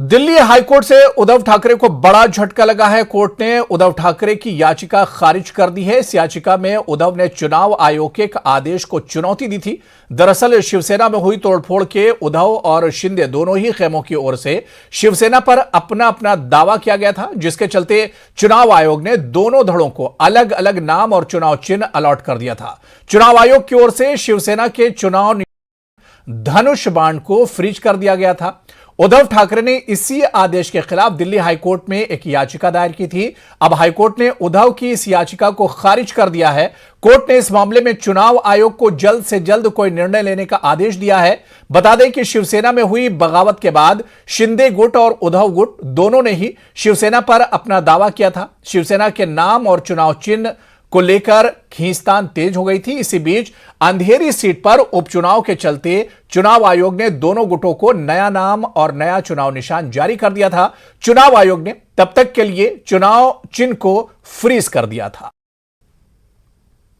Delhi high court से उद्धव ठाकरे को बड़ा झटका लगा है। कोर्ट ने उद्धव ठाकरे की याचिका खारिज कर दी है। इस याचिका में उद्धव ने चुनाव आयोग के एक आदेश को चुनौती दी थी। दरअसल शिवसेना में हुई तोड़फोड़ के उद्धव और शिंदे दोनों ही खेमों की ओर से शिवसेना पर अपना अपना दावा किया गया था, जिसके चलते चुनाव आयोग ने दोनों धड़ों को अलग अलग नाम और चुनाव चिन्ह अलॉट कर दिया था। चुनाव आयोग की ओर से शिवसेना के चुनाव धनुष बाण को फ्रीज कर दिया गया था। उद्धव ठाकरे ने इसी आदेश के खिलाफ दिल्ली हाईकोर्ट में एक याचिका दायर की थी। अब हाईकोर्ट ने उद्धव की इस याचिका को खारिज कर दिया है। कोर्ट ने इस मामले में चुनाव आयोग को जल्द से जल्द कोई निर्णय लेने का आदेश दिया है। बता दें कि शिवसेना में हुई बगावत के बाद शिंदे गुट और उद्धव गुट दोनों ने ही शिवसेना पर अपना दावा किया था। शिवसेना के नाम और चुनाव चिन्ह को लेकर खींचतान तेज हो गई थी। इसी बीच अंधेरी सीट पर उपचुनाव के चलते चुनाव आयोग ने दोनों गुटों को नया नाम और नया चुनाव निशान जारी कर दिया था। चुनाव आयोग ने तब तक के लिए चुनाव चिन्ह को फ्रीज कर दिया था।